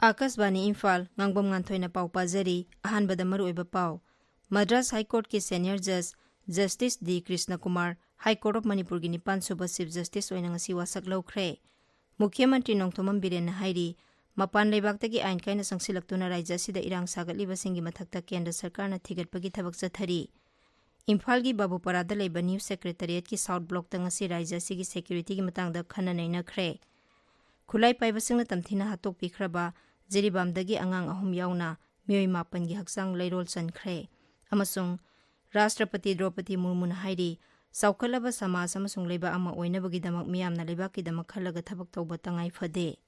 Akashvani Imphal Ngangbam Nganthoi na pau pazari ahanbada maruoiba pau Madras High Court ki senior judge Justice D Krishna Kumar High Court of Manipur gi nipan suba Chief Justice oina ngasi wasak laukhre Mukhyamantri Nongthomam Biren na hairi mapan leibaktagi ain kaina sangsilaktuna rajya sida irang sagatliba singi mathakta kendra sarkar na thigatpagi thabak chathari Imphal gi Babuparada leiba News Secretariat ki South Block ta ngasi rajya sigi security gi matangda khana naina khre Khulai paibasingna tamthina hatok pikhraba Jiribamdagi angang ahum yauna miyoi mapan gi haksang leirol chankhre amasung Rashtrapati Draupadi Murmu na hairi saukhalaba samaj amasung leiba ama oinabagi damak miyamna leibaki damak khalaga thabak tawba tangai phade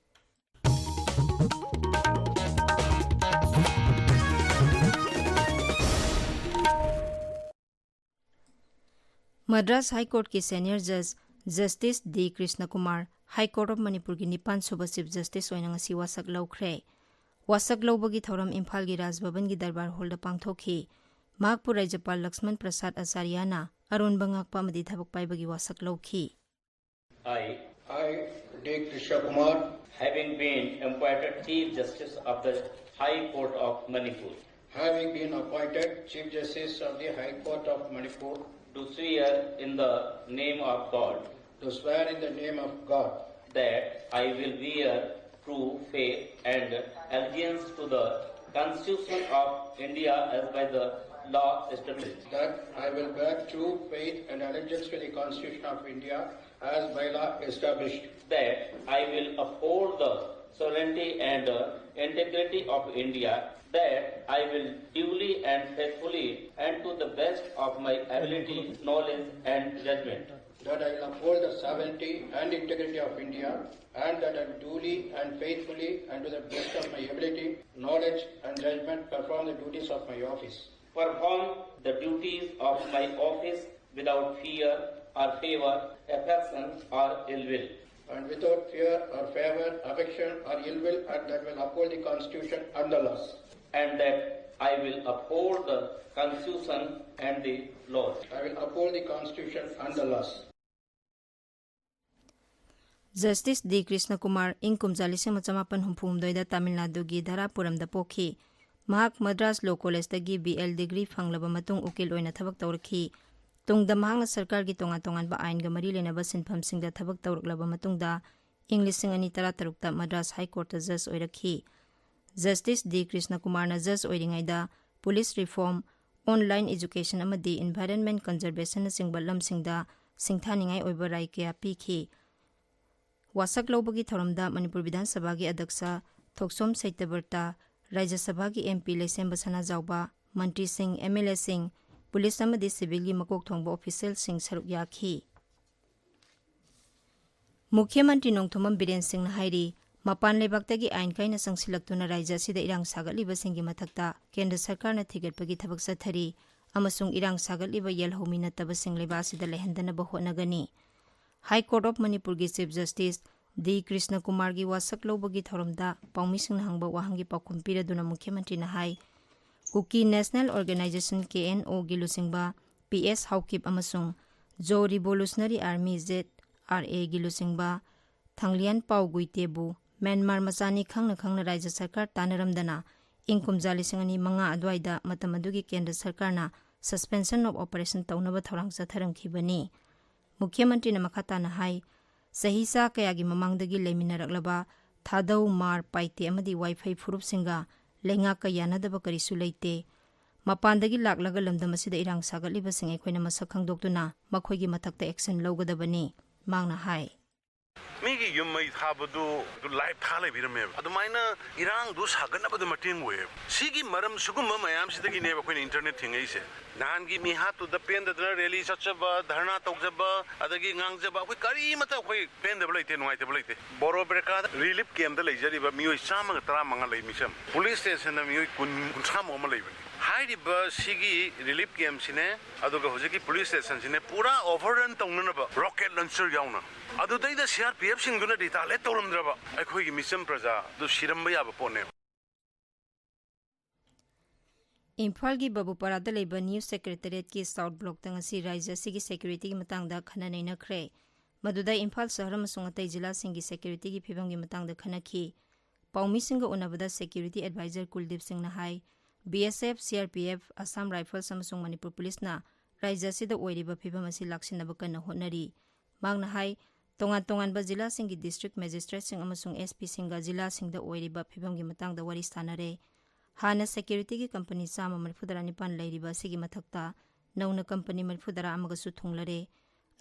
Madras High Court ki senior judge Justice D Krishna Kumar High Court of Manipur gi nipan suba Chief Justice oina ngasi wasak laukhre Wasak laubagi thauram Imphal gi Raj Bhavan gi darbar hall da pangthokhi Mahakpur Rajyapal Lakshman Prasad Acharyana Arun Bangakpa amadi thabak paibagi wasak laukhi I D Krishna Kumar having been appointed Chief Justice of the High Court of Manipur Chief Justice of the High Court of Manipur do swear in the name of God that I will bear true faith and allegiance to the Constitution of India as by the law established. That I will bear true faith and allegiance to the Constitution of India as by law established. That I will uphold the sovereignty and integrity of India. That I will duly and faithfully and to the best of my ability, knowledge and judgment. That I will uphold the sovereignty and integrity of India, and that I will duly and faithfully and to the best of my ability, knowledge and judgment perform the duties of my office. Perform the duties of my office without fear or favor, affection or ill will. And without fear or favor, affection or ill will, and that will uphold the Constitution and the laws. And that I will uphold the Constitution and the laws. I will uphold the Constitution and the laws. Justice D Krishna Kumar ing kumjalising machamapan humphumdoida Tamil Nadu gi Dharapuram da pokhi Mahak Madras Law College dagi BL degree fanglaba matung ukil oina thabak tawrakhi tungda mahakna sarkar gi tongan ba ain ga mari lenaba sinpham singda thabak tawraklaba matungda English 2013 ta Madras High Court ta judge oirakhi Justice D Krishna Kumar na judge oiringaida police reform online education amadi environment conservation na singba lamsingda singthaningai oiba rai kya pikhi Wasak laubagi thoramda Manipur Vidhan Sabha gi Adaksa Thoksom Saitabarta Rajya Sabha gi MP Lesemba Sana Jauba Mantri Singh MLA Singh Police amadi civil gi makok thongba official Singh saruk yakhi Mukhyamantri Nongthomam Biren Singh na hairi mapan lebaktagi ain kaina sangsilaktuna rajya sida irang sagatliba singi mathakta kendra sarkar na thigatpagi thabak sathari amasung irang sagatliba yelhomi nataba sing leba sida lehendana ba honagani High Court of Manipur gi Chief Justice D Krishna Kumar gi wasak laubagi thoramda paumising hangba wahangi pakhum piraduna Mukhyamantri na hai Kuki National Organization KNO gi lusingba PS Haukip amasung Jo Revolutionary Army ZRA gi lusingba Thanglian Pau Guitebu Myanmar Machani khangna Rajya Sarkar tanaramdana ingkum jalisingani manga adwaida matamadugi kendra sarkarna suspension of operation taunaba thorang satharamkhibani Mukhyamantri na makata na hai sahisa kayagi mamangdagi leminaraklaba thadau mar paite amadi wifi furup singa lenga ka yanadaba karisu leite mapandagi laklaga lamdam asida irang sagatliba sing ekhoina masak khangdoktuna makhoigi mathakta action lawgadabani mangna hai Migi yumai thabadu du live thalai birame adumaina irang du saganabadu mating we sigi maram sugumma mayam sidagi ne bakoi internet thingai se nan gi mi hatu da pen da rally sachaba dharna tokjaba adagi ngangjaba koi kari mata koi pen da blaite nuai te blaite boro breka relief camp da leijari ba mioi sama tara manga lei misam police station na mioi kun samo ma leibani Haidi ba sigi relief camp sine aduga hojiki police station sine pura overrun tawnana ba rocket launcher yauna adu daida CRPF singduna data le tawramdraba akhoi gi mission praja du shiramba yaba pone Imphal gi Babuparada leba News Secretariat ki South Block ta ngasi rajya sigi security gi matangda khana naina khre maduda Imphal sahar amasung atai jila singi security gi phibam gi matangda khanakhi ꯄꯥꯎꯃꯤꯁꯤꯡꯒ ꯎꯅꯕꯗ security adviser Kuldip ꯁꯤꯡꯅ ꯍꯥꯏ BSF, CRPF, Assam Rifles ꯑꯃꯁꯨꯡ ꯃꯅꯤꯄꯨꯔ ꯄꯨꯂꯤꯁꯅ ꯔꯥꯏꯖ꯭ꯌ ꯑꯁꯤꯗ ꯑꯣꯏꯔꯤꯕ ꯐꯤꯚꯝ ꯑꯁꯤ ꯂꯥꯛꯁꯤꯟꯅꯕ ꯀꯟꯅ ꯍꯣꯠꯅꯔꯤ ꯃꯍꯥꯛꯅ ꯍꯥꯏ ꯇꯣꯉꯥꯟ-ꯇꯣꯉꯥꯟꯕ ꯖꯤꯂꯥꯁꯤꯡꯒꯤ ꯗꯤꯁꯇ꯭ꯔꯤꯛ ꯃꯦꯖꯤꯁꯇ꯭ꯔꯦꯠꯁꯤꯡ ꯑꯃꯁꯨꯡ SP-ꯁꯤꯡꯒ ꯖꯤꯂꯥꯁꯤꯡꯗ ꯑꯣꯏꯔꯤꯕ ꯐꯤꯚꯝꯒꯤ ꯃꯇꯥꯡꯗ ꯋꯥꯔꯤ ꯁꯥꯟꯅꯔꯦ ꯍꯥꯟꯅ ꯁꯦꯀ꯭ꯌꯨꯔꯤꯇꯤꯒꯤ ꯀꯝꯄꯅꯤ 139 ꯂꯩꯔꯤꯕ ꯑꯁꯤꯒꯤ ꯃꯊꯛꯇ ꯅꯧꯅ ꯀꯝꯄꯅꯤ 34 ꯑꯃꯒꯁꯨ ꯊꯨꯡꯂꯔꯦ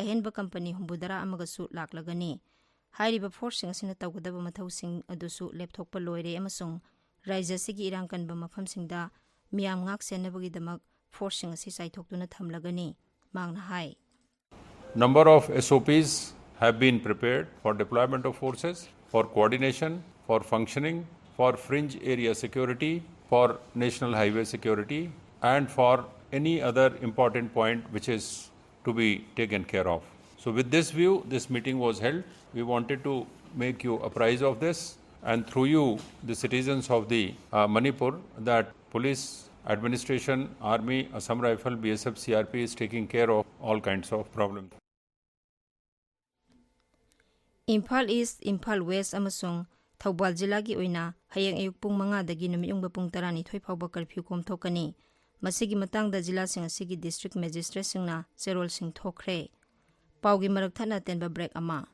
ꯑꯍꯦꯟꯕ ꯀꯝꯄꯅꯤ 60 ꯑꯃꯒꯁꯨ ꯂꯥꯛꯂꯒꯅꯤ ꯍꯥꯏꯔꯤꯕ ꯐꯣꯔꯁꯁꯤꯡ ꯑꯁꯤꯅ ꯇꯧꯒꯗꯕ ꯃꯊꯧꯁꯤꯡ ꯑꯗꯨꯁꯨ ꯂꯦꯞꯊꯣꯛꯄ ꯂꯣꯏꯔꯦ ꯑꯃꯁꯨꯡ ꯔꯥꯏꯖ꯭ꯌ ꯑꯁꯤꯒꯤ ꯏꯔꯥꯡ ꯀꯟꯕ ꯃꯐꯝꯁꯤꯡꯗ ꯃꯤꯌꯥꯝ ꯉꯥꯛ ꯁꯦꯟꯅꯕꯒꯤꯗꯃꯛ ꯐꯣꯔꯁꯁꯤꯡ ꯑꯁꯤ ꯆꯥꯏꯊꯣꯛꯇꯨꯅ ꯊꯝꯂꯒꯅꯤ ꯃꯍꯥꯛꯅ ꯍꯥꯏ Number of SOPs have been prepared for deployment of forces, for coordination, for functioning, for fringe area security, for national highway security, and for any other important point which is to be taken care of. So with this view, this meeting was held. We wanted to make you apprised of this, and through you, the citizens of the Manipur, that police, administration, army, Assam Rifle, BSF, CRP is taking care of all kinds of problems. Imphal East, Imphal West ꯑꯃꯁꯨꯡ ꯊꯧꯕꯥꯜ ꯖꯤꯂꯥꯒꯤ ꯑꯣꯏꯅ ꯍꯌꯦꯡ ꯑꯌꯨꯛ ꯄꯨꯡ 5ꯗꯒꯤ ꯅꯨꯃꯤꯠ ꯌꯨꯡꯕ ꯄꯨꯡ 12 ꯐꯥꯎꯕ curfew ꯀꯣꯝꯊꯣꯛꯀꯅꯤ ꯃꯁꯤꯒꯤ ꯃꯇꯥꯡꯗ ꯖꯤꯂꯥꯁꯤꯡ ꯑꯁꯤꯒꯤ ꯗꯤꯁꯇ꯭ꯔꯤꯛ ꯃꯦꯖꯤꯁꯇ꯭ꯔꯦꯠꯁꯤꯡꯅ ꯆꯦꯔꯣꯜꯁꯤꯡ ꯊꯣꯛꯈ꯭ꯔꯦ ꯄꯥꯎꯒꯤ ꯃꯔꯛ ꯊꯠꯅ ꯑꯇꯦꯟꯕ ꯕ꯭ꯔꯦꯛ ꯑꯃ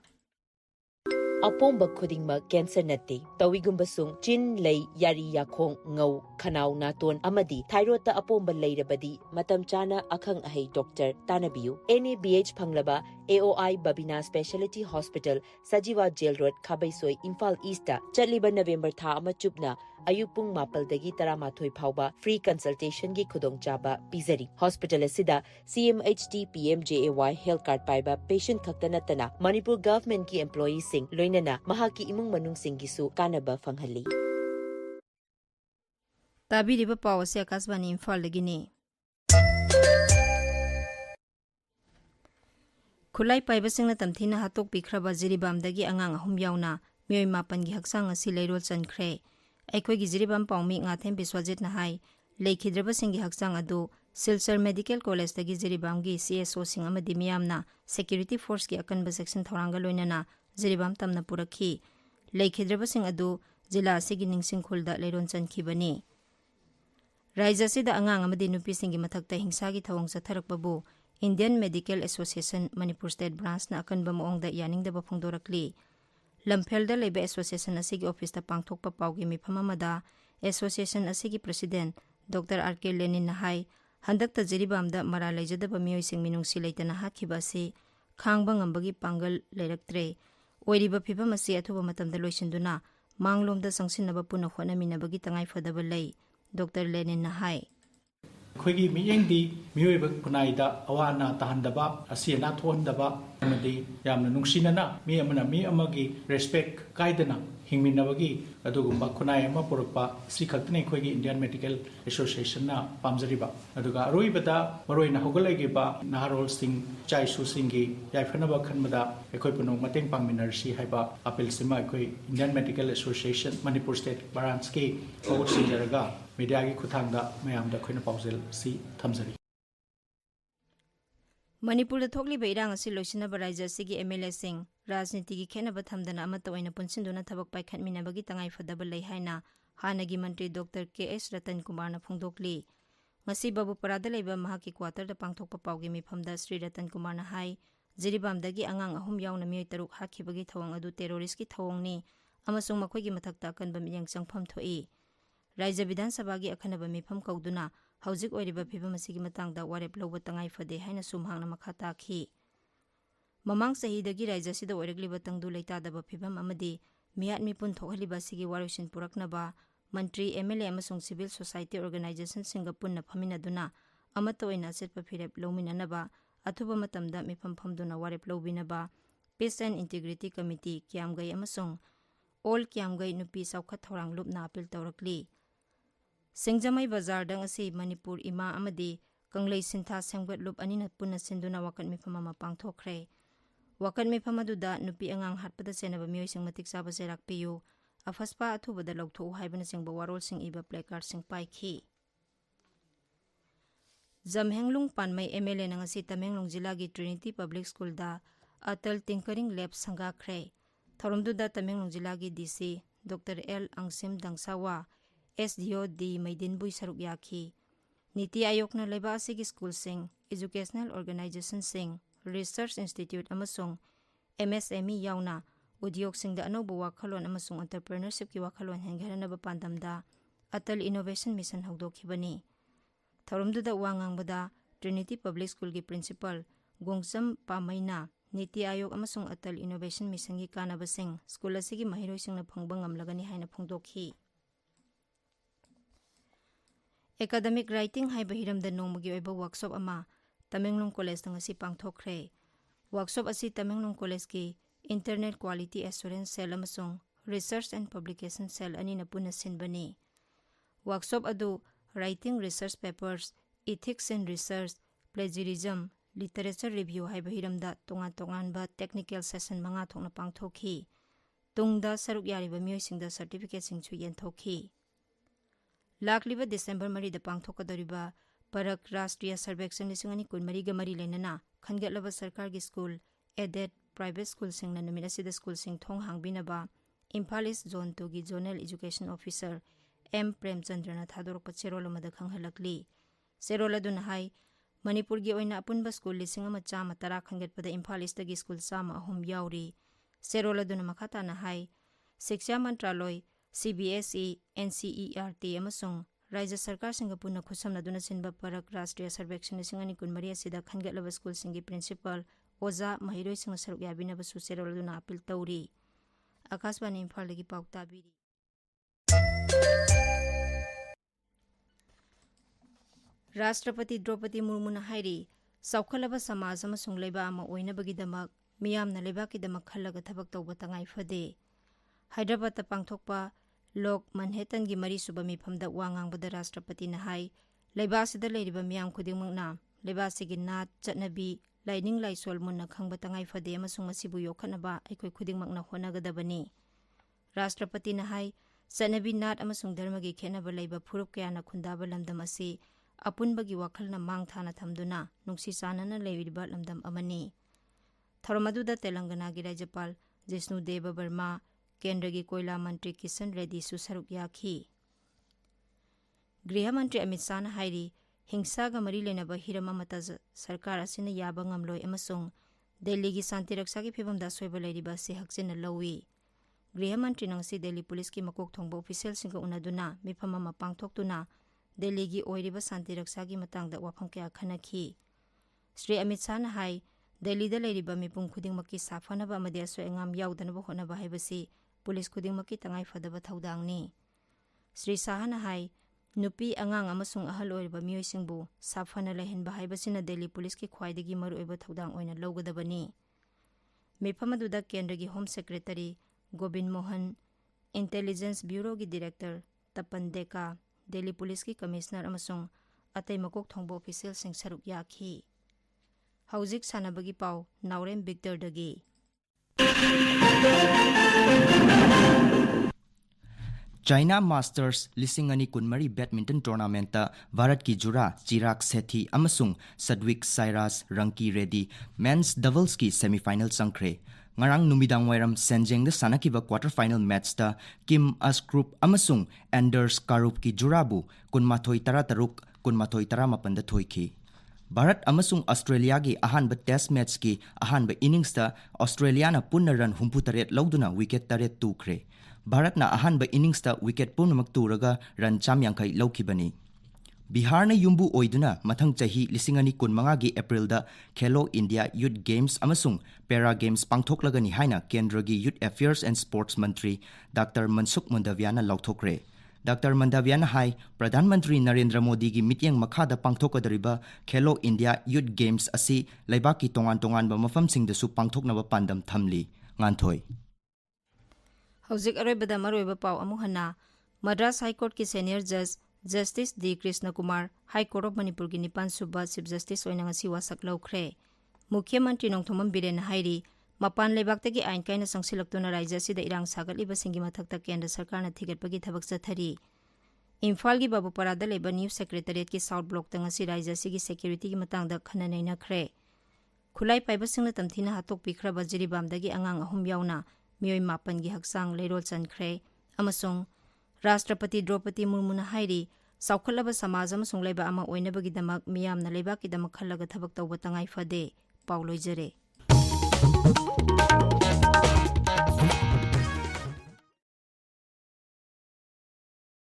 ꯑꯄꯣꯝꯕ ꯈꯨꯗꯤꯡꯃꯛ ꯀꯦꯟꯁꯔ ꯅꯠꯇꯦ ꯇꯧꯏꯒꯨꯝꯕꯁꯨꯡ ꯆꯤꯟ ꯂꯩ ꯌꯥꯔꯤ ꯌꯥꯈꯣꯡ ꯉꯧ ꯈꯅꯥꯎ ꯅꯥꯇꯣꯟ ꯑꯃꯗꯤ ꯊꯥꯏꯔꯣꯏꯗꯇ ꯑꯄꯣꯝꯕ ꯂꯩꯔꯕꯗꯤ ꯃꯇꯝ ꯆꯥꯅ ꯑꯈꯪ ꯑꯍꯩ ꯗꯣꯛꯇꯔ ꯇꯥꯟꯅꯕꯤꯌꯨ NABH ꯐꯪꯂꯕ AOI Babina Specialty Hospital Sajiwa Jail Road Khabaisoi Imphal East ꯆꯠꯂꯤꯕ ꯅꯕꯦꯝꯕꯔ ꯊꯥ ꯑꯃ ꯆꯨꯞꯅ ꯑꯌꯨꯛ ꯄꯨꯡ 9ꯗꯒꯤ 12 ꯐꯥꯎꯕ ꯐ꯭ꯔꯤ ꯀꯟꯁꯜꯇꯦꯁꯟꯒꯤ ꯈꯨꯗꯣꯡꯆꯥꯕ ꯄꯤꯖꯔꯤ ꯍꯣꯁꯄꯤꯇꯥꯜ ꯑꯁꯤꯗ CMHT PMJAY ꯍꯦꯜꯊ ꯀꯥꯔꯗ ꯄꯥꯏꯕ ꯄꯦꯁꯦꯟꯠ ꯈꯛꯇ ꯅꯠꯇꯅ ꯃꯅꯤꯄꯨꯔ ꯒꯚꯔꯟꯃꯦꯟꯠꯀꯤ ꯏꯝꯄ꯭ꯂꯣꯌꯤꯁꯤꯡ ꯂꯣꯏꯅꯅ ꯃꯍꯥꯛꯀꯤ ꯏꯃꯨꯡ ꯃꯅꯨꯡꯁꯤꯡꯒꯤꯁꯨ ꯀꯥꯟꯅꯕ ꯐꯪꯍꯜꯂꯤ ꯇꯥꯕꯤꯔꯤꯕ ꯄꯥꯎ ꯑꯁꯤ ꯑꯀꯥꯁꯕꯥꯅꯤ ꯏꯝꯐꯥꯜꯗꯒꯤꯅꯤ ꯈꯨꯠꯂꯥꯏ ꯄꯥꯏꯕꯁꯤꯡꯅ ꯇꯝꯊꯤꯅ ꯍꯥꯠꯇꯣꯛꯄꯤꯈ꯭ꯔꯕ ꯖꯤꯔꯤꯕꯥꯝꯗꯒꯤ ꯑꯉꯥꯡ 3 ꯌꯥꯎꯅ ꯃꯤꯑꯣꯏ 9ꯒꯤ ꯍꯛꯆꯥꯡ ꯑꯁꯤ ꯂꯩꯔꯣꯜ ꯆꯟꯈ꯭ꯔꯦ ꯑꯩꯈꯣꯏꯒꯤ ꯖꯤꯔꯤꯕꯥꯝ ꯄꯥꯎꯃꯤ ꯉꯥꯊꯦꯝ ꯕꯤꯁ꯭ꯋꯥꯖꯤꯠꯅ ꯍꯥꯏ ꯂꯩꯈꯤꯗ꯭ꯔꯕꯁꯤꯡꯒꯤ ꯍꯛꯆꯥꯡ ꯑꯗꯨ ꯁꯤꯜꯆꯔ ꯃꯦꯗꯤꯀꯦꯜ ꯀꯣꯂꯦꯖꯇꯒꯤ ꯖꯤꯔꯤꯕꯥꯝꯒꯤ CSOꯁꯤꯡ ꯑꯃꯗꯤ ꯃꯤꯌꯥꯝꯅ ꯁꯦꯀ꯭ꯌꯨꯔꯤꯇꯤ ꯐꯣꯔꯁꯀꯤ ꯑꯀꯟꯕ ꯆꯦꯛꯁꯤꯟ ꯊꯧꯔꯥꯡꯒ ꯂꯣꯏꯅꯅ ꯖꯤꯔꯤꯕꯥꯝ ꯇꯝꯅ ꯄꯨꯔꯛꯈꯤ ꯂꯩꯈꯤꯗ꯭ꯔꯕꯁꯤꯡ ꯑꯗꯨ ꯖꯤꯂꯥ ꯑꯁꯤꯒꯤ ꯅꯤꯡꯁꯤꯡꯈꯨꯜꯗ ꯂꯩꯔꯣꯜ ꯆꯟꯈꯤꯕꯅꯤ ꯔꯥꯏꯖ꯭ꯌ ꯑꯁꯤꯗ ꯑꯉꯥꯡ ꯑꯃꯗꯤ ꯅꯨꯄꯤꯁꯤꯡꯒꯤ ꯃꯊꯛꯇ ꯍꯤꯡꯁꯥꯒꯤ ꯊꯧꯑꯣꯡ ꯆꯠꯊꯔꯛꯄꯕꯨ Indian Medical Association Manipur State Branchna akanba maongda yaningdaba phongdorakli lamfelda leba association asigi office ta pangthokpa paugi mifam amada association asigi president Dr. RK Lenin na hai handakta jiribamda mara leijadaba mioising minungsi leitana hakhiba asi khangba ngambagi pangal leiraktre oiriba phibam asi athuba matamda loisinduna manglomda sangsinaba puna honaminabagi tangai fadaba lei Dr. Lenin na hai ꯑꯩꯈꯣꯏꯒꯤ ꯃꯤꯠꯌꯦꯡꯗꯤ ꯃꯤꯑꯣꯏꯕ ꯈꯨꯟꯅꯥꯏꯗ ꯑꯋꯥ ꯑꯅꯥ ꯇꯥꯍꯟꯗꯕ ꯑꯁꯤ ꯑꯅꯥ ꯊꯣꯛꯍꯟꯗꯕ ꯑꯃꯗꯤ ꯌꯥꯝꯅ ꯅꯨꯡꯁꯤꯅꯅ ꯃꯤ ꯑꯃꯅ ꯃꯤ ꯑꯃꯒꯤ ꯔꯦꯁꯄꯦꯛ ꯀꯥꯏꯗꯅ ꯍꯤꯡꯃꯤꯟꯅꯕꯒꯤ ꯑꯗꯨꯒꯨꯝꯕ ꯈꯨꯟꯅꯥꯏ ꯑꯃ ꯄꯨꯔꯛꯄ ꯑꯁꯤ ꯈꯛꯇꯅꯤ ꯑꯩꯈꯣꯏꯒꯤ ꯏꯟꯗꯤꯌꯟ ꯃꯦꯗꯤꯀꯦꯜ ꯑꯦꯁꯣꯁꯤꯌꯦꯁꯟꯅ ꯄꯥꯝꯖꯔꯤꯕ ꯑꯗꯨꯒ ꯑꯔꯣꯏꯕꯗ ꯃꯔꯨꯑꯣꯏꯅ ꯍꯧꯒꯠꯂꯛꯏꯕ ꯅꯍꯥꯔꯣꯜꯁꯤꯡ ꯏꯆꯥ ꯏꯁꯨꯁꯤꯡꯒꯤ ꯌꯥꯏꯐꯅꯕ ꯈꯟꯕꯗ ꯑꯩꯈꯣꯏ ꯄꯨꯝꯅꯃꯛ ꯃꯇꯦꯡ ꯄꯥꯡꯃꯤꯟꯅꯔꯁꯤ ꯍꯥꯏꯕ ꯑꯄꯤꯜꯁꯤꯃ ꯑꯩꯈꯣꯏ Indian medical association Manipur state ꯕ꯭ꯔꯥꯟꯆꯀꯤ ꯊꯧꯒꯠ ꯁꯤꯟꯖꯔꯒ ꯃꯤꯗꯤꯌꯥꯒꯤ ꯈꯨꯠꯊꯥꯡꯗ ꯃꯌꯥꯝꯗ ꯑꯩꯈꯣꯏꯅ ꯄꯥꯎꯖꯦꯜ ꯑꯁꯤ ꯊꯝꯖꯔꯤ ꯃꯅꯤꯄꯨꯔꯗ ꯊꯣꯛꯂꯤꯕ ꯏꯔꯥꯡ ꯑꯁꯤ ꯂꯣꯏꯁꯤꯟꯅꯕ ꯔꯥꯏꯖ꯭ꯌ ꯑꯁꯤꯒꯤ MLAꯁꯤꯡ ꯔꯥꯖꯅꯤꯇꯤꯒꯤ ꯈꯦꯟꯅꯕ ꯊꯝꯗꯅ ꯑꯃꯠꯇ ꯑꯣꯏꯅ ꯄꯨꯟꯁꯤꯟꯗꯨꯅ ꯊꯕꯛ ꯄꯥꯏꯈꯠꯃꯤꯟꯅꯕꯒꯤ ꯇꯉꯥꯏꯐꯗꯕ ꯂꯩ ꯍꯥꯏꯅ ꯍꯥꯟꯅꯒꯤ ꯃꯟꯇ꯭ꯔꯤ ꯗꯣꯛꯇꯔ KS ꯔꯇꯟ ꯀꯨꯃꯥꯔꯅ ꯐꯣꯡꯗꯣꯛꯂꯤ ꯉꯁꯤ ꯕꯕꯨꯄꯔꯥꯗ ꯂꯩꯕ ꯃꯍꯥꯛꯀꯤ ꯀ꯭ꯋꯥꯇꯔꯗ ꯄꯥꯡꯊꯣꯛꯄ ꯄꯥꯎꯒꯤ ꯃꯤꯐꯝꯗ శ్రీ ꯔꯇꯟ ꯀꯨꯃꯥꯔꯅ ꯍꯥꯏ ꯖꯤꯔꯤꯕꯥꯝꯗꯒꯤ ꯑꯉꯥꯡ 3 ꯌꯥꯎꯅ ꯃꯤꯑꯣꯏ 3 ꯍꯥꯠꯈꯤꯕꯒꯤ ꯊꯧꯑꯣꯡ ꯑꯗꯨ ꯇꯦꯔꯣꯔꯤꯁꯀꯤ ꯊꯧꯑꯣꯡꯅꯤ ꯑꯃꯁꯨꯡ ꯃꯈꯣꯏꯒꯤ ꯃꯊꯛꯇ ꯑꯀꯟꯕ ꯃꯤꯠꯌꯦꯡ ꯆꯪꯐꯝ ꯊꯣꯛꯏ ꯔꯥꯏꯖ꯭ꯌ ꯕꯤꯙꯥꯟ ꯁꯚꯥꯒꯤ ꯑꯈꯟꯅꯕ ꯃꯤꯐꯝ ꯀꯧꯗꯨꯅ ꯍꯧꯖꯤꯛ ꯑꯣꯏꯔꯤꯕ ꯐꯤꯚꯝ ꯑꯁꯤꯒꯤ ꯃꯇꯥꯡꯗ ꯋꯥꯔꯦꯞ ꯂꯧꯕ ꯇꯉꯥꯏ ꯐꯗꯦ ꯍꯥꯏꯅꯁꯨ ꯃꯍꯥꯛꯅ ꯃꯈꯥ ꯇꯥꯈꯤ ꯃꯃꯥꯡ ꯆꯍꯤꯗꯒꯤ ꯔꯥꯏꯖ꯭ꯌ ꯑꯁꯤꯗ ꯑꯣꯏꯔꯛꯂꯤꯕ ꯇꯪꯗꯨ ꯂꯩꯇꯥꯗꯕ ꯐꯤꯚꯝ ꯑꯃꯗꯤ ꯃꯤꯌꯥꯠ ꯃꯤꯄꯨꯟ ꯊꯣꯛꯍꯜꯂꯤꯕ ꯑꯁꯤꯒꯤ ꯋꯥꯔꯣꯏꯁꯤꯟ ꯄꯨꯔꯛꯅꯕ ꯃꯟꯇ꯭ꯔꯤ MLA ꯑꯃꯁꯨꯡ ꯁꯤꯚꯤꯜ ꯁꯣꯁꯥꯏꯇꯤ ꯑꯣꯔꯒꯅꯥꯏꯖꯦꯁꯟꯁꯤꯡꯒ ꯄꯨꯟꯅ ꯐꯝꯃꯤꯟꯅꯗꯨꯅ ꯑꯃꯠꯇ ꯑꯣꯏꯅ ꯑꯆꯦꯠꯄ ꯐꯤꯔꯦꯞ ꯂꯧꯃꯤꯟꯅꯅꯕ ꯑꯊꯨꯕ ꯃꯇꯝꯗ ꯃꯤꯐꯝ ꯐꯝꯗꯨꯅ ꯋꯥꯔꯦꯞ ꯂꯧꯕꯤꯅꯕ ꯄꯤꯁ ꯑꯦꯟ ꯏꯟꯇꯤꯒ꯭ꯔꯤꯇꯤ ꯀꯃꯤꯇꯤ ꯀ꯭ꯌꯥꯝꯒꯩ ꯑꯃꯁꯨꯡ ꯑꯣꯜ ꯀ꯭ꯌꯥꯝꯒꯩ ꯅꯨꯄꯤ ꯆꯥꯎꯈꯠ ꯊꯧꯔꯥꯡ ꯂꯨꯞꯅ ꯑꯄꯤꯜ ꯇꯧꯔꯛꯂꯤ ꯁꯤꯡꯖꯃꯩ ꯕꯖꯥꯔꯗ ꯉꯁꯤ ꯃꯅꯤꯄꯨꯔ ꯏꯃꯥ ꯑꯃꯗꯤ ꯀꯪꯂꯩ ꯁꯤꯟꯊꯥ ꯁꯦꯡꯕꯠ ꯂꯨꯞ ꯑꯅꯤꯅ ꯄꯨꯟꯅ ꯁꯤꯟꯗꯨꯅ ꯋꯥꯀꯠ ꯃꯤꯐꯝ ꯑꯃ ꯄꯥꯡꯊꯣꯛꯈ꯭ꯔꯦ ꯋꯥꯀꯠ ꯃꯤꯐꯝ ꯑꯗꯨꯗ ꯅꯨꯄꯤ ꯑꯉꯥꯡ ꯍꯥꯠꯄꯗ ꯆꯦꯟꯅꯕ ꯃꯤꯑꯣꯏꯁꯤꯡ ꯃꯇꯤꯛ ꯆꯥꯕ ꯆꯩꯔꯥꯛ ꯄꯤꯌꯨ ꯑꯐꯁꯄꯥ ꯑꯊꯨꯕꯗ ꯂꯧꯊꯣꯛꯎ ꯍꯥꯏꯕꯅꯆꯤꯡꯕ ꯋꯥꯔꯣꯜꯁꯤꯡ ꯏꯕ ꯄ꯭ꯂꯦꯀꯥꯔꯗꯁꯤꯡ ꯄꯥꯏꯈꯤ ꯖꯝꯍꯦꯡꯂꯨꯡ ꯄꯥꯟꯃꯩ MLAꯅ ꯉꯁꯤ ꯇꯃꯦꯡꯂꯣꯡ ꯖꯤꯂꯥꯒꯤ ꯇ꯭ꯔꯤꯅꯤꯇꯤ ꯄꯕ꯭ꯂꯤꯛ ꯁ꯭ꯀꯨꯜꯗ ꯑꯇꯜ ꯇꯤꯡꯀꯔꯤꯡ ꯂꯦꯕ ꯁꯪꯒꯥꯈ꯭ꯔꯦ ꯊꯧꯔꯝꯗꯨꯗ ꯇꯃꯦꯡꯂꯣꯡ ꯖꯤꯂꯥꯒꯤ DC Dr. L. Angsim Dangsawa, SDO D. Maidinbui saruk yaki. Niti Ayokna leba asigi school sing, educational organization sing, research institute amasung, MSME yauna, udyok sing da anobu wakalon amasung entrepreneurship ki wakalon hengharanaba pandamda, Atal Innovation Mission hawdokibani. Tharumduda wangangbada Trinity Public School ki principal Gongcham Pamaina Niti Ayok amasung Atal Innovation Mission ki kanabasing school asigi mahiroi singna phangba ngamlagani haina phongdokhi. Academic Writing haiba hiramda nongmagi oiba workshop ama Tamenglong College da ngasi pangthokre. Workshop asi Tamenglong College ki Internet Quality Assurance Cell amasung Research and Publication Cell ani na puna sinbani. Workshop adu Writing Research Papers, Ethics in Research, Plagiarism, Literature Review haiba hiramda tongan ba technical session manga thokna pangthokhi. Tungda saruk yariba miyoi singda certificate singchu yenthokhi. Lakliba December mari da pangthokadariba Parak Rashtriya Sarvekshan lisingani kunmari ga mari lenana khangatlaba sarkar gi school aided private school singna numina sida school sing thong hangbinaba Imphal East Zone 2 gi Zonal Education Officer M. Premchandrana thadorokpa cherola mada khanghalakli. Cherola dun hai Manipur gi oina apunba school lisingama chama tara khangatpada Imphal East gi school chama ahum yauri. Cherola dun makhata na hai Shiksha Mantraloy CBSE NCERT amasung Raja Sarkar singa punna khusamna duna sinba Parak Rashtriya Sarvekshan lisingani kunmari asida khangatlaba school singi principal Oza Mahiroi singa saruk yabinaba su cherola duna appeal tauri. Akashvani Imphal dagi pauk tabiri. Rashtrapati Draupadi Murmuna hairi Saukhalaba Samaj amasung leba ama oinabagidamak miyamna lebakidamak khallaga thabak tawba tangai fade. Hyderabad ta pangthokpa Lok Manhattan gi mari suba mifamda wangangbada Rashtrapati na hai leibasida leiriba miyam khudingmakna leibasigi nat chatnabi laining laisol munna khangba tangai fade amasung masibu yokhanaba aikoi khudingmakna honagadabani. Rashtrapati na hai chatnabi nat amasung dharma gi khenaba leiba phurup kayana khundaba lamdam asi apunbagi wakhalna mangthana thamduna nungsi chanana leiriba lamdam amani. Tharomaduda Telangana gi Rajyapal Jishnu Deva Burma Kendra gi Koila Mantri Kishan Reddy su saruk yakhi. Griha Mantri Amit Shah na hairi hingsa ga mari lenaba hirama mata sarkar asina yaba ngamloi amasung Delhi gi Santi Raksa gi phibamda soiba leiriba se hakchina lawi. Griha Mantri nangsi Delhi Police ki makok thongba official singa unaduna mifama mapangthoktuna Delhi gi oiriba Santi Raksa gi matangda wafam kya khanakhi. Sri Amit Shah na hai Delhi da leiriba mipum khudingmakki safanaba amadi aso engam yaudanaba honaba haibasi Police khudingmakki tangai fadaba thaudangni. Sri Shah na hai nupi angang amasung ahal oiriba miyoi singbu safana lehenba haibasina Delhi Police ki khwaidagi maru oiba thaudang oina lawgadabani. Mifamaduda Kendra gi Home Secretary Gobind Mohan, Intelligence Bureau gi Director Tapan Deka, Delhi Police ki Commissioner amasung atay makok thongba official sing saruk yakhi. Hauzik sanabagi pau Naorem Victor dagi. China Masters Lisingani Kunmari Badminton Tournament Bharat ki Jura Chirag Sethi amasung Sadwik Sairas Ranki Reddy Men's Doubles ki semi-final sangkre. Ngarang numidang wairam Senjeng da sanakiba quarter final match ta Kim Asgroup amasung Anders Karup ki Jurabu kunmathoi tarataruk kunmathoi taramapanda thoiki. Bharat amasung Australia gi ahanba test match ki ahanba innings ta Australia na punna run humputaret lauduna wicket taret tukre. Bharat na ahanba innings ta wicket punamak turaga run chamyangkai laukibani. Bihar na yumbu oiduna mathang chahi lisingani kunmanga gi April da Khelo India Youth Games amasung Para Games pangthoklagani haina Kendra gi Youth Affairs and Sports Mantri Dr. Mansukh Mandaviana lauthokre. Dr. Mandaviana hai Pradhan Mantri Narendra Modi gi mityang makhada pangthokadariba Khelo India Youth Games asi laibaki tongan ba mafamsingda su pangthoknaba pandam thamli. Nganthoi. Hauzik aroibada maroiba pau amuhana Madras High Court ki Senior Judge Justice D. Krishna Kumar High Court of Manipur ki Nipan Subba Chief Justice oina ngasi wasak laukre. Mukhya Mantri Nongthomam Biren hairi Mapan Lebaktagi ain kaina sangsilaktuna Rajya sida irang sagatliba singi mathakta Kendra Sarkarna thigatpagi thabak chathari. Imphal gi Babuparada leba News Secretariat ki South Block ta ngasi Rajya sigi security gi matangda khana naina khre. Khulai paiba singna tamthina hatok pikhra bajiri bamdagi angang ahum yauna miyoi mapan gi haksang leirol chankhre अमसुंग राष्ट्रपति द्रौपदी मुर्मुना हाइरी साउखलबा समाज अमसुंग लेबा अमा ओइनबगिदमक मियामना लेबाकिदमक खल्लगा थबक तौबा तंगाई फदे पाउ लोइजरे।